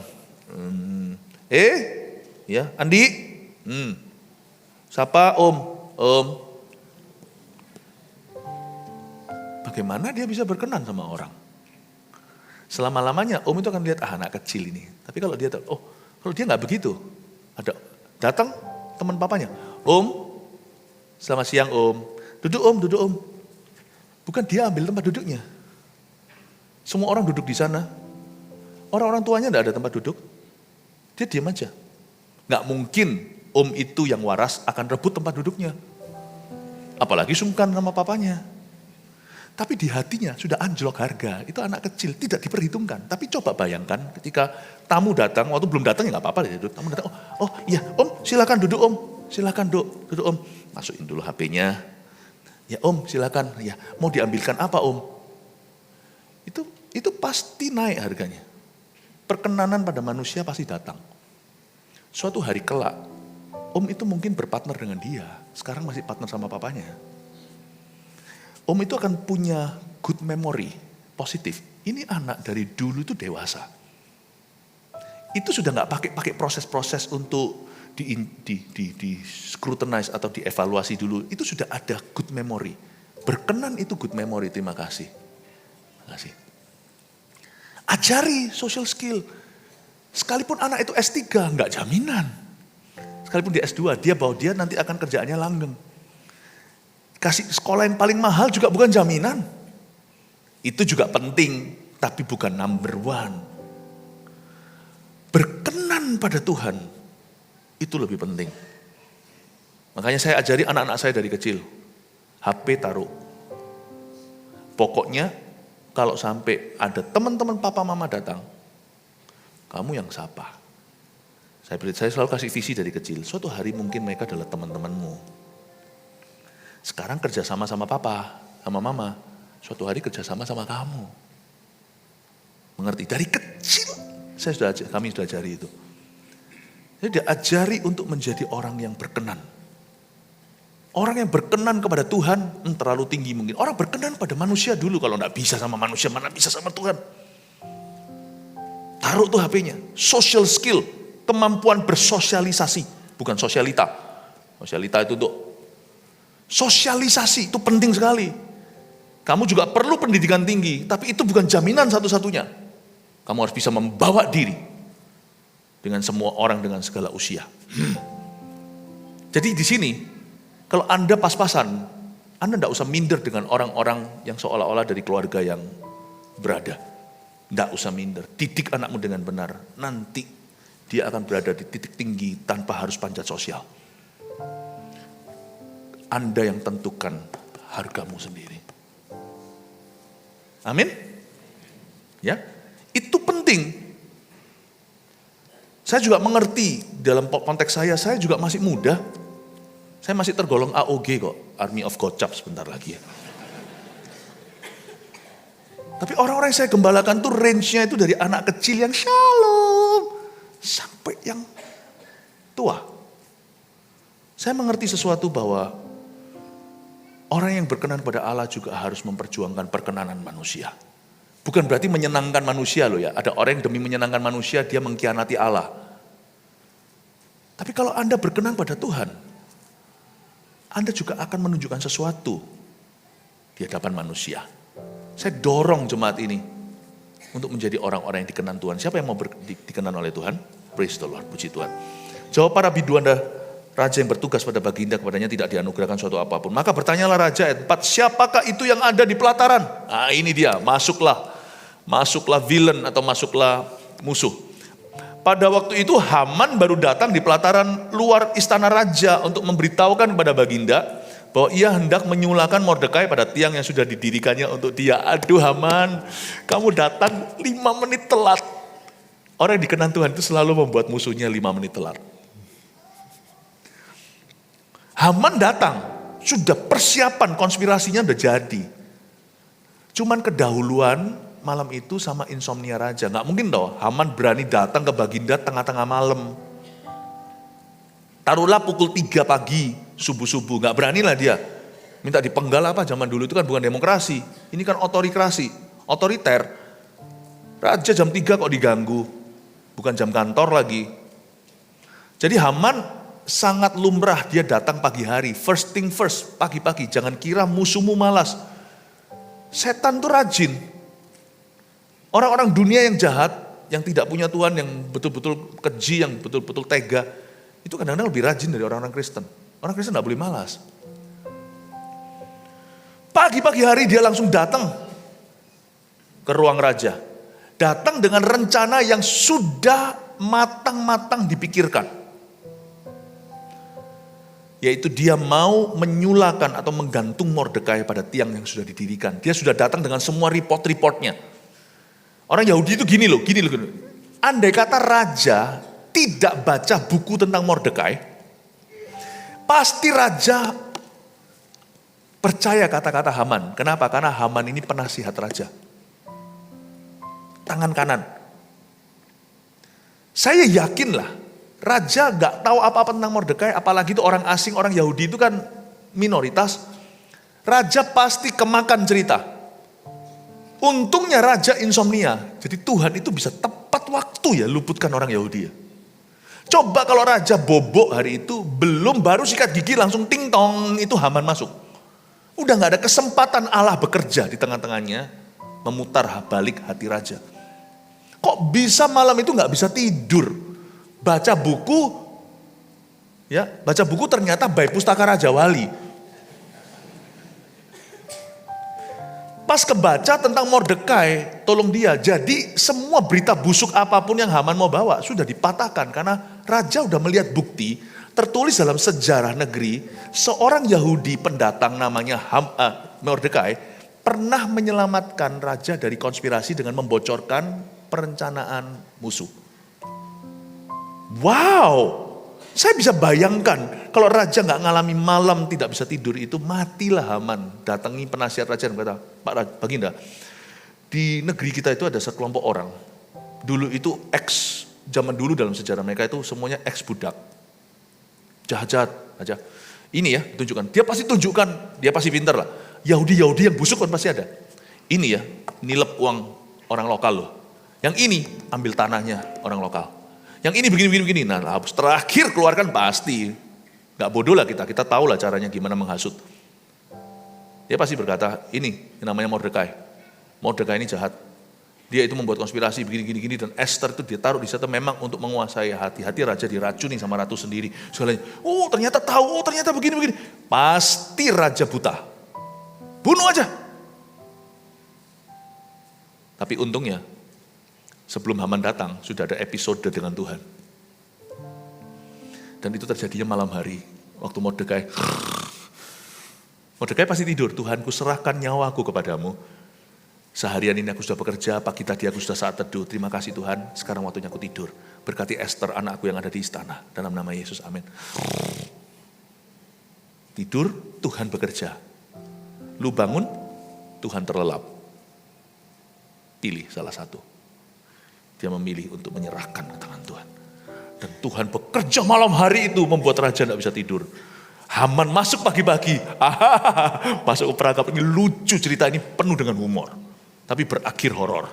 Ya, Andi. Siapa Om? Om. Bagaimana dia bisa berkenan sama orang? Selama-lamanya Om itu akan lihat anak kecil ini. Tapi kalau dia tahu, kalau dia nggak begitu, ada datang teman papanya, Om, selamat siang Om, duduk Om. Bukan dia ambil tempat duduknya. Semua orang duduk di sana. Orang-orang tuanya nggak ada tempat duduk. Dia diam aja. Nggak mungkin Om itu yang waras akan rebut tempat duduknya. Apalagi sungkan sama papanya. Tapi di hatinya sudah anjlok harga. Itu anak kecil, tidak diperhitungkan. Tapi coba bayangkan ketika tamu datang, waktu belum datang ya nggak apa-apa. Tamu datang, oh iya Om silakan duduk Om. Silakan duduk Om. Masukin dulu HP-nya. Ya Om silakan, ya mau diambilkan apa Om? Itu pasti naik harganya. Perkenanan pada manusia pasti datang. Suatu hari kelak, Om itu mungkin berpartner dengan dia. Sekarang masih partner sama papanya. Om itu akan punya good memory, positif. Ini anak dari dulu itu dewasa. Itu sudah gak pakai proses-proses untuk di scrutinize atau dievaluasi dulu. Itu sudah ada good memory. Berkenan itu good memory, terima kasih. Terima kasih. Ajari social skill. Sekalipun anak itu S3, gak jaminan. Sekalipun dia S2, dia nanti akan kerjaannya langgeng. Kasih sekolah yang paling mahal juga bukan jaminan. Itu juga penting, tapi bukan number one. Berkenan pada Tuhan. Itu lebih penting. Makanya saya ajari anak-anak saya dari kecil. HP taruh. Pokoknya kalau sampai ada teman-teman papa mama datang, kamu yang sapa. Saya selalu kasih visi dari kecil. Suatu hari mungkin mereka adalah teman-temanmu. Sekarang kerja sama papa, sama mama. Suatu hari kerja sama kamu. Mengerti? Dari kecil kami sudah ajari itu. Jadi diajari untuk menjadi orang yang berkenan. Orang yang berkenan kepada Tuhan terlalu tinggi mungkin. Orang berkenan pada manusia dulu. Kalau enggak bisa sama manusia, mana bisa sama Tuhan. Taruh tuh HP-nya. Social skill, kemampuan bersosialisasi. Bukan sosialita. Sosialita itu untuk sosialisasi, itu penting sekali. Kamu juga perlu pendidikan tinggi, tapi itu bukan jaminan satu-satunya. Kamu harus bisa membawa diri dengan semua orang dengan segala usia. Jadi di sini, kalau Anda pas-pasan, Anda tidak usah minder dengan orang-orang yang seolah-olah dari keluarga yang berada. Tidak usah minder. Didik anakmu dengan benar. Nanti dia akan berada di titik tinggi tanpa harus panjat sosial. Anda yang tentukan hargamu sendiri. Amin? Ya, itu penting. Saya juga mengerti dalam konteks saya juga masih muda. Saya masih tergolong AOG kok, Army of God Cap sebentar lagi ya. Tapi orang-orang yang saya gembalakan tuh range-nya itu dari anak kecil yang shalom sampai yang tua. Saya mengerti sesuatu bahwa orang yang berkenan pada Allah juga harus memperjuangkan perkenanan manusia. Bukan berarti menyenangkan manusia loh ya. Ada orang yang demi menyenangkan manusia dia mengkhianati Allah. Tapi kalau Anda berkenan pada Tuhan, Anda juga akan menunjukkan sesuatu di hadapan manusia. Saya dorong jemaat ini untuk menjadi orang-orang yang dikenan Tuhan. Siapa yang mau dikenan oleh Tuhan? Praise the Lord, puji Tuhan. Jawab para bidu Anda, raja yang bertugas pada baginda kepadanya tidak dianugerahkan suatu apapun. Maka bertanyalah raja ayat 4, siapakah itu yang ada di pelataran? Nah ini dia, masuklah villain atau masuklah musuh. Pada waktu itu Haman baru datang di pelataran luar istana raja untuk memberitahukan kepada baginda bahwa ia hendak menyulakan Mordekai pada tiang yang sudah didirikannya untuk dia. Aduh Haman, kamu datang 5 menit telat. Orang yang dikenan Tuhan itu selalu membuat musuhnya 5 menit telat. Haman datang, sudah persiapan konspirasinya udah jadi. Cuman kedahuluan malam itu sama insomnia raja. Gak mungkin toh Haman berani datang ke baginda tengah-tengah malam. Taruhlah pukul 3 pagi, subuh-subuh. Gak beranilah dia. Minta dipenggal apa, zaman dulu itu kan bukan demokrasi. Ini kan otorikrasi, otoriter. Raja jam 3 kok diganggu. Bukan jam kantor lagi. Jadi Haman sangat lumrah dia datang pagi hari. First thing first, pagi-pagi. Jangan kira musuhmu malas. Setan tuh rajin. Orang-orang dunia yang jahat, yang tidak punya Tuhan, yang betul-betul keji, yang betul-betul tega, itu kadang-kadang lebih rajin dari orang-orang Kristen. Orang Kristen tidak boleh malas. Pagi-pagi hari dia langsung datang ke ruang raja. Datang dengan rencana yang sudah matang-matang dipikirkan. Yaitu dia mau menyulakan atau menggantung Mordekai pada tiang yang sudah didirikan. Dia sudah datang dengan semua report-reportnya. Orang Yahudi itu gini loh. Andai kata raja tidak baca buku tentang Mordekai, pasti raja percaya kata-kata Haman. Kenapa? Karena Haman ini penasihat raja. Tangan kanan. Saya yakinlah, raja gak tahu apa-apa tentang Mordekai, apalagi itu orang asing, orang Yahudi itu kan minoritas. Raja pasti kemakan cerita. Untungnya raja insomnia. Jadi Tuhan itu bisa tepat waktu ya luputkan orang Yahudi ya. Coba kalau raja bobok hari itu, baru sikat gigi langsung ting tong, itu Haman masuk. Udah gak ada kesempatan Allah bekerja di tengah-tengahnya, memutar balik hati raja. Kok bisa malam itu gak bisa tidur? Baca buku ternyata baik pustaka Raja Wali. Pas kebaca tentang Mordekai, tolong dia. Jadi semua berita busuk apapun yang Haman mau bawa sudah dipatahkan karena Raja udah melihat bukti, tertulis dalam sejarah negeri, seorang Yahudi pendatang namanya Mordekai pernah menyelamatkan raja dari konspirasi dengan membocorkan perencanaan musuh. Wow, saya bisa bayangkan kalau raja nggak ngalami malam tidak bisa tidur itu, matilah Haman. Datangi penasihat raja dan berkata, Pak Baginda, di negeri kita itu ada sekelompok orang. Dulu itu zaman dulu dalam sejarah mereka itu semuanya budak. Jahat-jahat aja. Ini ya, tunjukkan. Dia pasti tunjukkan, dia pasti pintar lah. Yahudi yang busuk kan pasti ada. Ini ya, nilep uang orang lokal loh. Yang ini ambil tanahnya orang lokal. Yang ini begini. Nah, terakhir keluarkan pasti. Gak bodoh lah kita tahu lah caranya gimana menghasut. Dia pasti berkata, ini yang namanya Mordekai. Mordekai ini jahat. Dia itu membuat konspirasi begini dan Esther itu ditaruh di situ memang untuk menguasai hati raja, diracuni sama ratu sendiri. Soalnya, ternyata tahu, ternyata begini. Pasti raja buta. Bunuh aja. Tapi untungnya sebelum Haman datang sudah ada episode dengan Tuhan. Dan itu terjadinya malam hari waktu Mordekai pasti tidur. Tuhanku serahkan nyawaku kepadamu. Seharian ini aku sudah bekerja, pagi tadi aku sudah saat teduh. Terima kasih Tuhan, sekarang waktunya aku tidur. Berkati Esther anakku yang ada di istana. Dalam nama Yesus, amin. Tidur, Tuhan bekerja. Lu bangun, Tuhan terlelap. Pilih salah satu. Dia memilih untuk menyerahkan ke tangan Tuhan. Dan Tuhan bekerja malam hari itu membuat raja tidak bisa tidur. Haman masuk pagi-pagi. Masuk ke perangkap. Ini lucu cerita ini penuh dengan humor. Tapi berakhir horor.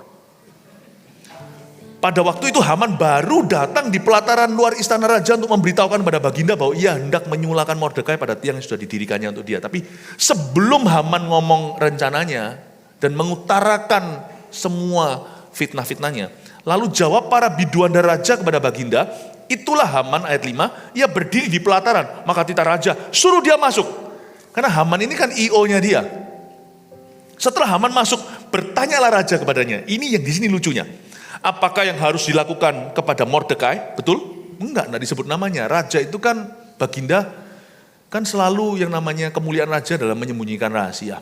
Pada waktu itu Haman baru datang di pelataran luar istana raja untuk memberitahukan pada Baginda bahwa ia hendak menyulakan Mordekai pada tiang yang sudah didirikannya untuk dia. Tapi sebelum Haman ngomong rencananya dan mengutarakan semua fitnah-fitnahnya, lalu jawab para biduan dan raja kepada Baginda, itulah Haman ayat 5, ia berdiri di pelataran, maka titah raja, suruh dia masuk. Karena Haman ini kan IO-nya dia. Setelah Haman masuk, bertanyalah raja kepadanya. Ini yang di sini lucunya. Apakah yang harus dilakukan kepada Mordekai? Betul? Enggak disebut namanya. Raja itu kan Baginda, kan selalu yang namanya kemuliaan raja dalam menyembunyikan rahasia.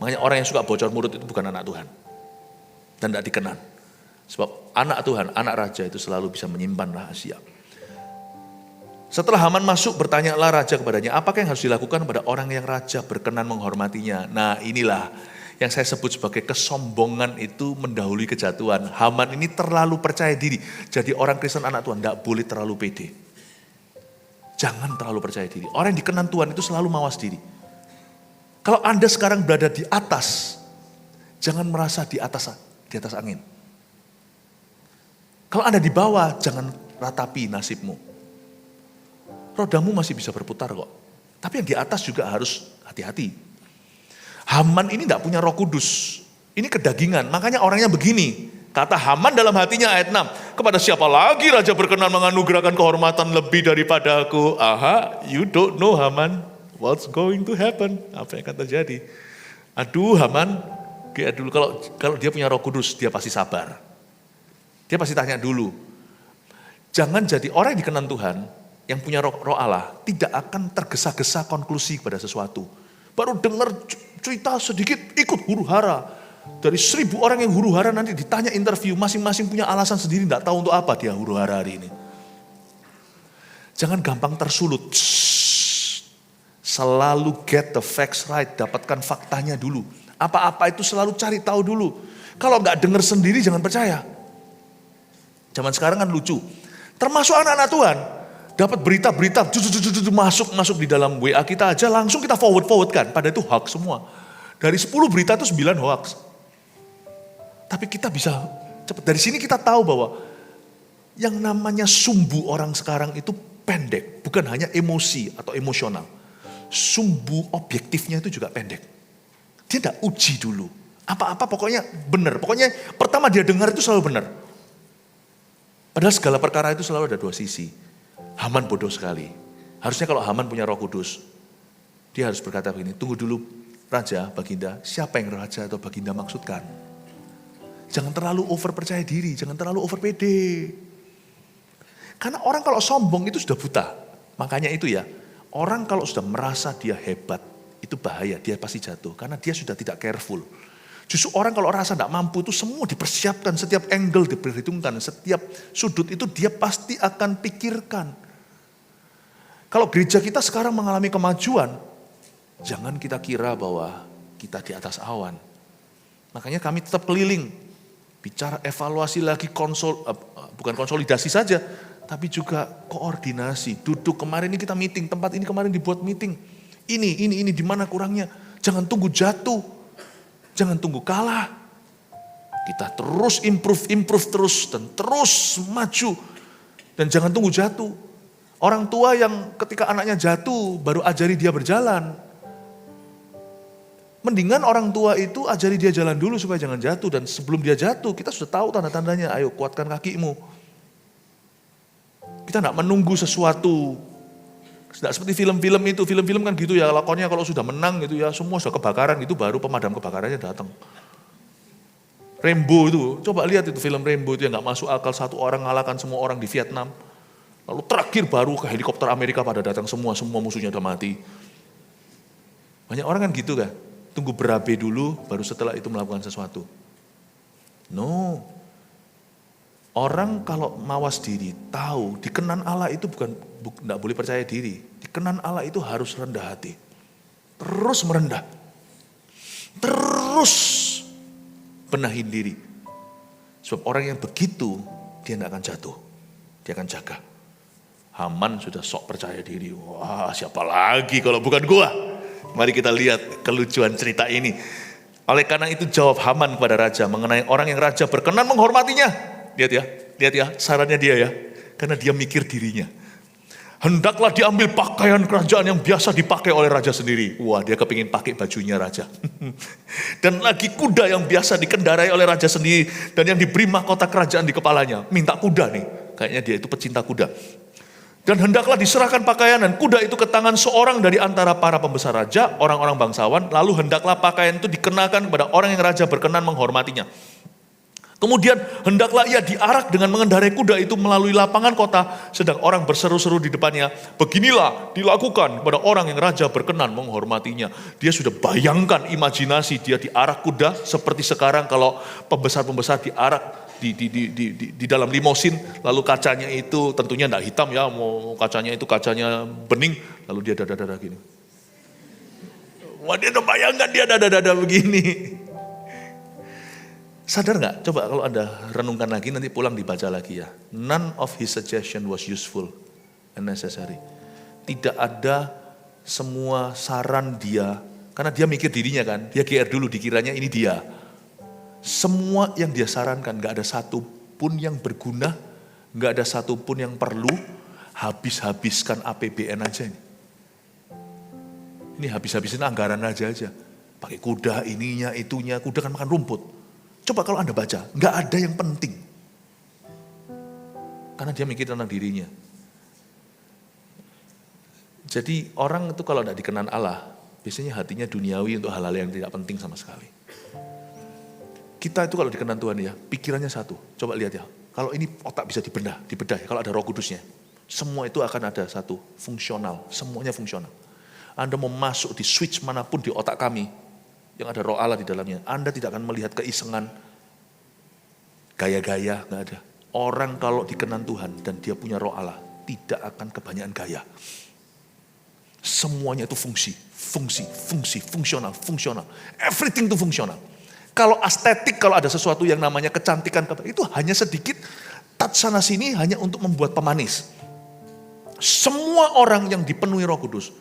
Makanya orang yang suka bocor mulut itu bukan anak Tuhan. Dan tidak dikenan. Sebab anak Tuhan, anak raja itu selalu bisa menyimpan rahasia. Setelah Haman masuk, bertanyalah raja kepadanya, apakah yang harus dilakukan pada orang yang raja berkenan menghormatinya? Nah inilah yang saya sebut sebagai kesombongan itu mendahului kejatuhan. Haman ini terlalu percaya diri. Jadi orang Kristen anak Tuhan tidak boleh terlalu pede. Jangan terlalu percaya diri. Orang yang dikenan Tuhan itu selalu mawas diri. Kalau Anda sekarang berada di atas, jangan merasa di atas angin. Kalau Anda di bawah, jangan ratapi nasibmu. Rodamu masih bisa berputar kok. Tapi yang di atas juga harus hati-hati. Haman ini tidak punya Roh Kudus. Ini kedagingan. Makanya orangnya begini. Kata Haman dalam hatinya ayat 6. Kepada siapa lagi raja berkenan menganugerahkan kehormatan lebih daripada aku? You don't know Haman. What's going to happen? Apa yang akan terjadi? Aduh Haman. Kalau dia punya Roh Kudus, dia pasti sabar. Dia pasti tanya dulu. Jangan jadi orang yang dikenan Tuhan, yang punya roh Allah, tidak akan tergesa-gesa konklusi pada sesuatu. Baru dengar cerita sedikit, ikut huru-hara. Dari 1000 orang yang huru-hara nanti ditanya interview, masing-masing punya alasan sendiri, tidak tahu untuk apa dia huru-hara hari ini. Jangan gampang tersulut. Selalu get the facts right, dapatkan faktanya dulu. Apa-apa itu selalu cari tahu dulu. Kalau nggak dengar sendiri jangan percaya. Zaman sekarang kan lucu. Termasuk anak-anak Tuhan. Dapat berita-berita masuk di dalam WA kita aja langsung kita forward-kan. Padahal itu hoax semua. Dari 10 berita itu 9 hoax. Tapi kita bisa cepat. Dari sini kita tahu bahwa yang namanya sumbu orang sekarang itu pendek. Bukan hanya emosi atau emosional. Sumbu objektifnya itu juga pendek. Dia tidak uji dulu. Apa-apa pokoknya benar. Pokoknya pertama dia dengar itu selalu benar. Padahal segala perkara itu selalu ada dua sisi. Haman bodoh sekali. Harusnya kalau Haman punya Roh Kudus, dia harus berkata begini, tunggu dulu Raja, Baginda, siapa yang Raja atau Baginda maksudkan? Jangan terlalu over percaya diri, jangan terlalu over pede. Karena orang kalau sombong itu sudah buta. Makanya itu ya, orang kalau sudah merasa dia hebat, itu bahaya, dia pasti jatuh. Karena dia sudah tidak careful. Justru orang kalau rasa tidak mampu itu semua dipersiapkan, setiap angle diperhitungkan, setiap sudut itu dia pasti akan pikirkan. Kalau gereja kita sekarang mengalami kemajuan, jangan kita kira bahwa kita di atas awan. Makanya kami tetap keliling, bicara evaluasi lagi, bukan konsolidasi saja, tapi juga koordinasi. Duduk kemarin ini kita meeting, tempat ini kemarin dibuat meeting. Ini di mana kurangnya. Jangan tunggu jatuh. Jangan tunggu kalah. Kita terus improve terus dan terus maju. Dan jangan tunggu jatuh. Orang tua yang ketika anaknya jatuh baru ajari dia berjalan. Mendingan orang tua itu ajari dia jalan dulu supaya jangan jatuh. Dan sebelum dia jatuh kita sudah tahu tanda-tandanya. Ayo kuatkan kakimu. Kita tidak menunggu sesuatu. Tidak seperti film-film itu, film-film kan gitu ya, lakonnya kalau sudah menang gitu ya, semua sudah kebakaran gitu, baru pemadam kebakarannya datang. Rambo itu, coba lihat itu film Rambo itu yang gak masuk akal, satu orang ngalahkan semua orang di Vietnam. Lalu terakhir baru ke helikopter Amerika pada datang semua musuhnya udah mati. Banyak orang kan gitu kan, tunggu berabe dulu, baru setelah itu melakukan sesuatu. No. Orang kalau mawas diri, tahu, dikenan Allah itu tidak boleh percaya diri. Dikenan Allah itu harus rendah hati. Terus merendah. Terus benahin diri. Sebab orang yang begitu, dia tidak akan jatuh. Dia akan jaga. Haman sudah sok percaya diri. Wah, siapa lagi kalau bukan gua? Mari kita lihat kelucuan cerita ini. Oleh karena itu jawab Haman kepada raja mengenai orang yang raja berkenan menghormatinya. Lihat ya, sarannya dia ya. Karena dia mikir dirinya. Hendaklah diambil pakaian kerajaan yang biasa dipakai oleh raja sendiri. Wah, dia kepingin pakai bajunya raja. Dan lagi kuda yang biasa dikendarai oleh raja sendiri. Dan yang diberi mahkota kerajaan di kepalanya. Minta kuda nih. Kayaknya dia itu pecinta kuda. Dan hendaklah diserahkan pakaian dan kuda itu ke tangan seorang dari antara para pembesar raja, orang-orang bangsawan. Lalu hendaklah pakaian itu dikenakan kepada orang yang raja berkenan menghormatinya. Kemudian hendaklah ia diarak dengan mengendarai kuda itu melalui lapangan kota, sedang orang berseru-seru di depannya. Beginilah dilakukan kepada orang yang raja berkenan menghormatinya. Dia sudah bayangkan imajinasi dia diarak kuda seperti sekarang kalau pembesar-pembesar diarak di dalam limosin, lalu kacanya itu tentunya tidak hitam ya, mau kacanya itu kacanya bening, lalu dia dada-dada gini. Wah, dia udah bayangkan dia dada-dada begini. Sadar nggak? Coba kalau Anda renungkan lagi, nanti pulang dibaca lagi ya. None of his suggestion was useful and necessary. Tidak ada semua saran dia, karena dia mikir dirinya kan, dia GR dulu dikiranya ini dia. Semua yang dia sarankan nggak ada satu pun yang berguna, nggak ada satu pun yang perlu. Habis-habiskan APBN aja ini. Ini habis-habisin anggaran aja. Pakai kuda ininya itunya, kuda kan makan rumput. Coba kalau Anda baca, nggak ada yang penting. Karena dia mikir tentang dirinya. Jadi orang itu kalau tidak dikenan Allah, biasanya hatinya duniawi untuk hal-hal yang tidak penting sama sekali. Kita itu kalau dikenan Tuhan ya, pikirannya satu. Coba lihat ya, kalau ini otak bisa dibedah kalau ada Roh Kudusnya. Semua itu akan ada satu, fungsional, semuanya fungsional. Anda mau masuk di switch manapun di otak kami, yang ada Roh Allah di dalamnya, Anda tidak akan melihat keisengan, gaya-gaya, nggak ada. Orang kalau dikenan Tuhan dan dia punya Roh Allah, tidak akan kebanyakan gaya. Semuanya itu fungsional. Everything itu fungsional. Kalau estetik, kalau ada sesuatu yang namanya kecantikan, itu hanya sedikit touch sana sini hanya untuk membuat pemanis. Semua orang yang dipenuhi Roh Kudus,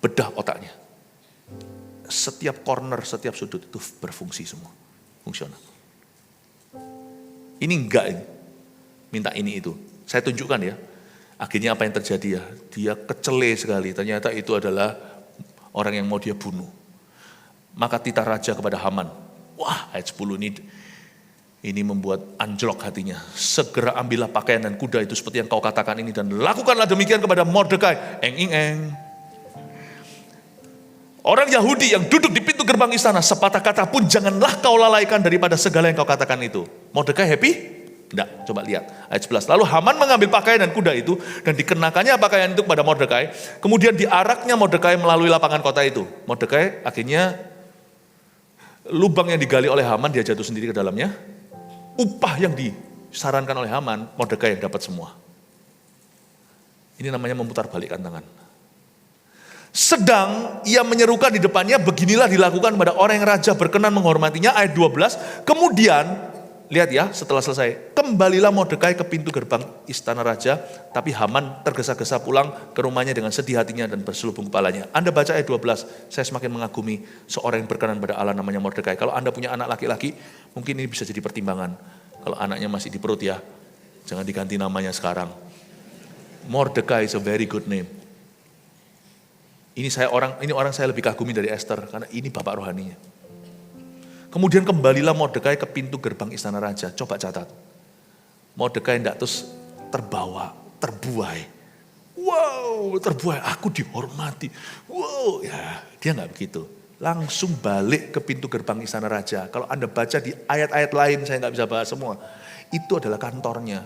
bedah otaknya. Setiap corner, setiap sudut itu berfungsi semua. Fungsional. Ini enggak ini. Minta ini itu. Saya tunjukkan ya. Akhirnya apa yang terjadi ya. Dia kecele sekali. Ternyata itu adalah orang yang mau dia bunuh. Maka titah raja kepada Haman. Wah, ayat 10 ini membuat anjlok hatinya. Segera ambillah pakaian dan kuda itu seperti yang kau katakan ini. Dan lakukanlah demikian kepada Mordekai. Eng. Orang Yahudi yang duduk di pintu gerbang istana, sepatah kata pun janganlah kau lalaikan daripada segala yang kau katakan itu. Mordekai happy? Enggak, coba lihat ayat 11. Lalu Haman mengambil pakaian dan kuda itu dan dikenakannya pakaian itu kepada Mordekai. Kemudian diaraknya Mordekai melalui lapangan kota itu. Mordekai akhirnya lubang yang digali oleh Haman dia jatuh sendiri ke dalamnya. Upah yang disarankan oleh Haman, Mordekai yang dapat semua. Ini namanya memutar balikkan tangan. Sedang ia menyerukan di depannya, beginilah dilakukan pada orang yang raja berkenan menghormatinya. Ayat 12, kemudian lihat ya, setelah selesai, kembalilah Mordekai ke pintu gerbang istana raja, tapi Haman tergesa-gesa pulang ke rumahnya dengan sedih hatinya dan berselubung kepalanya. Anda baca ayat 12, saya semakin mengagumi seorang yang berkenan pada Allah namanya Mordekai. Kalau Anda punya anak laki-laki, mungkin ini bisa jadi pertimbangan. Kalau anaknya masih di perut ya, jangan diganti namanya sekarang. Mordekai is a very good name. Ini orang saya lebih kagumi dari Esther, karena ini bapak rohaninya. Kemudian kembalilah Mordekai ke pintu gerbang istana raja. Coba catat. Mordekai tidak terus terbawa, terbuai. Wow, terbuai, aku dihormati. Wow, ya dia nggak begitu. Langsung balik ke pintu gerbang istana raja. Kalau Anda baca di ayat-ayat lain, saya nggak bisa bahas semua. Itu adalah kantornya.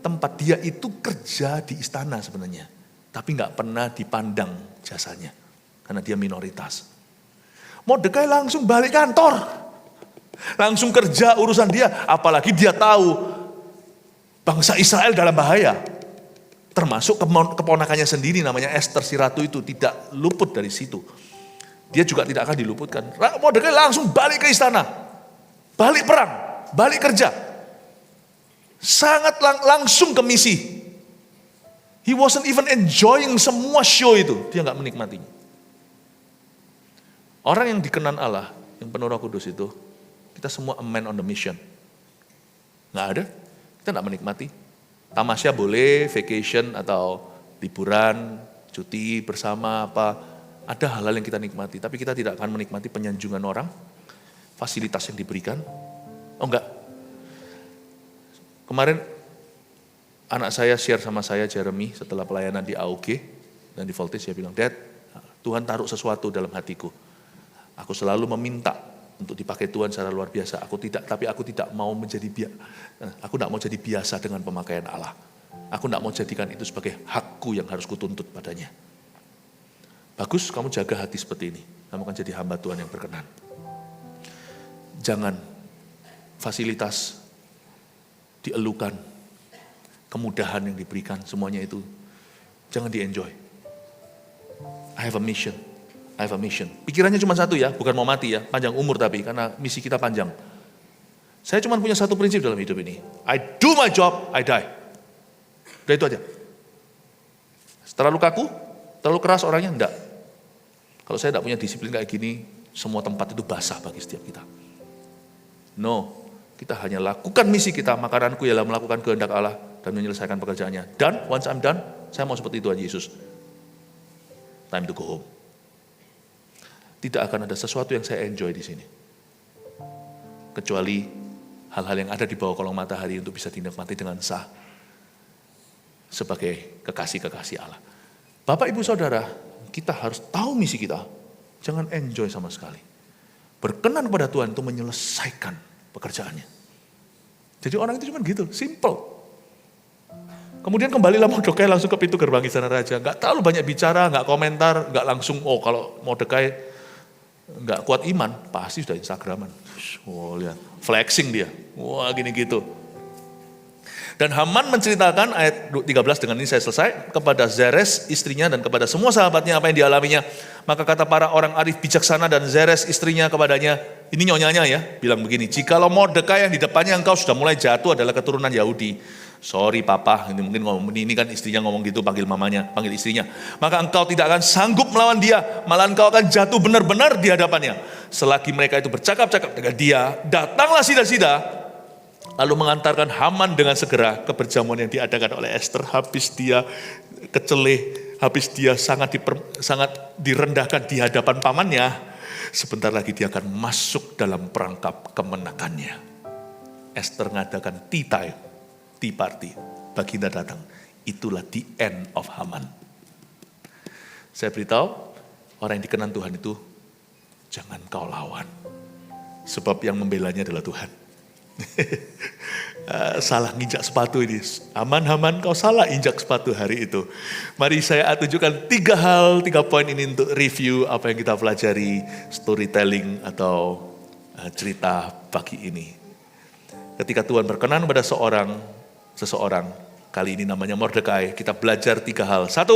Tempat dia itu kerja di istana sebenarnya. Tapi nggak pernah dipandang jasanya. Karena dia minoritas. Mordekai langsung balik kantor. Langsung kerja urusan dia, apalagi dia tahu bangsa Israel dalam bahaya. Termasuk keponakannya sendiri namanya Esther si ratu itu tidak luput dari situ. Dia juga tidak akan diluputkan. Mordekai langsung balik ke istana. Balik perang, balik kerja. Sangat langsung ke misi. He wasn't even enjoying semua show itu. Dia nggak menikmatinya. Orang yang dikenan Allah, yang penuh Roh Kudus itu, kita semua a man on the mission. Nggak ada, kita nggak menikmati. Tamasya boleh, vacation atau liburan, cuti bersama apa. Ada hal-hal yang kita nikmati, tapi kita tidak akan menikmati penyanjungan orang, fasilitas yang diberikan. Oh enggak. Kemarin anak saya share sama saya, Jeremy, setelah pelayanan di AUG dan di Voltage, dia bilang, Dad, Tuhan taruh sesuatu dalam hatiku. Aku selalu meminta untuk dipakai Tuhan secara luar biasa. Aku tidak mau jadi biasa dengan pemakaian Allah. Aku tidak mau jadikan itu sebagai hakku yang harus kutuntut padanya. Bagus, kamu jaga hati seperti ini. Kamu akan jadi hamba Tuhan yang berkenan. Jangan fasilitas dielukan, kemudahan yang diberikan, semuanya itu jangan di-enjoy. I have a mission. Pikirannya cuma satu ya, bukan mau mati ya, panjang umur tapi, karena misi kita panjang. Saya cuma punya satu prinsip dalam hidup ini. I do my job, I die. Udah itu aja. Terlalu kaku, terlalu keras orangnya, enggak. Kalau saya tidak punya disiplin kayak gini, semua tempat itu basah bagi setiap kita. No, kita hanya lakukan misi kita, makananku ialah melakukan kehendak Allah dan menyelesaikan pekerjaannya. Dan once I'm done, saya mau seperti Tuhan Yesus. Time to go home. Tidak akan ada sesuatu yang saya enjoy di sini. Kecuali hal-hal yang ada di bawah kolong matahari untuk bisa dinikmati dengan sah. Sebagai kekasih-kekasih Allah. Bapak, Ibu, Saudara, kita harus tahu misi kita. Jangan enjoy sama sekali. Berkenan kepada Tuhan untuk menyelesaikan pekerjaannya. Jadi orang itu cuma gitu, simple. Kemudian kembalilah Mordekai langsung ke pintu gerbang istana raja. Gak terlalu banyak bicara, gak komentar, gak langsung, kalau Mordekai nggak kuat iman, pasti sudah Instagraman. Wah, lihat, flexing dia. Wah, gini gitu. Dan Haman menceritakan ayat 13, dengan ini saya selesai, kepada Zeres istrinya dan kepada semua sahabatnya apa yang dialaminya. Maka kata para orang arif bijaksana dan Zeres istrinya kepadanya, ini nyonyanya ya, bilang begini, jikalau Mordekai yang di depannya engkau sudah mulai jatuh adalah keturunan Yahudi. Sorry papa, ini kan istrinya ngomong gitu, panggil istrinya. Maka engkau tidak akan sanggup melawan dia, malah engkau akan jatuh benar-benar di hadapannya. Selagi mereka itu bercakap-cakap dengan dia, datanglah Sida-Sida, lalu mengantarkan Haman dengan segera ke perjamuan yang diadakan oleh Esther. Habis dia kecelih, habis dia sangat direndahkan di hadapan pamannya, sebentar lagi dia akan masuk dalam perangkap kemenangannya. Esther mengadakan tea party, Baginda datang. Itulah the end of Haman. Saya beritahu, orang yang dikenan Tuhan itu jangan kau lawan. Sebab yang membelanya adalah Tuhan. Salah nginjak sepatu ini. Aman, kau salah injak sepatu hari itu. Mari saya tunjukkan 3 poin ini untuk review apa yang kita pelajari, storytelling atau cerita pagi ini. Ketika Tuhan berkenan pada seseorang, kali ini namanya Mordekai, kita belajar 3 hal. 1,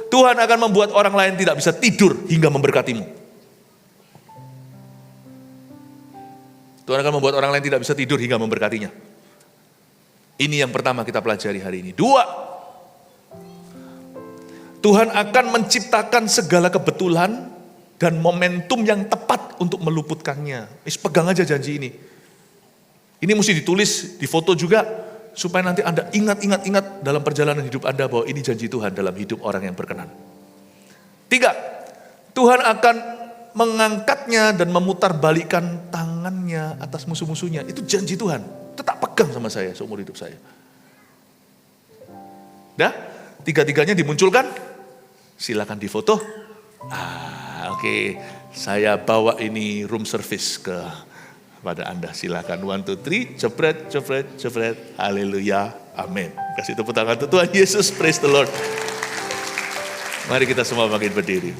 Tuhan akan membuat orang lain tidak bisa tidur hingga memberkatimu. Tuhan akan membuat orang lain tidak bisa tidur hingga memberkatinya. Ini yang pertama kita pelajari hari ini. 2, Tuhan akan menciptakan segala kebetulan dan momentum yang tepat untuk meluputkannya. Pegang aja janji ini. Ini mesti ditulis, difoto juga, supaya nanti Anda ingat dalam perjalanan hidup Anda bahwa ini janji Tuhan dalam hidup orang yang berkenan. 3, Tuhan akan mengangkatnya dan memutarbalikkan tangannya atas musuh-musuhnya. Itu janji Tuhan. Tetap pegang sama saya seumur hidup saya. Dah, 3-tiganya dimunculkan. Silakan difoto. Oke. Saya bawa ini room service kepada Anda. Silakan 1, 2, 3, jepret. Haleluya. Amin. Kasih tepuk tangan untuk Tuhan Yesus. Praise the Lord. Mari kita semua makin berdiri.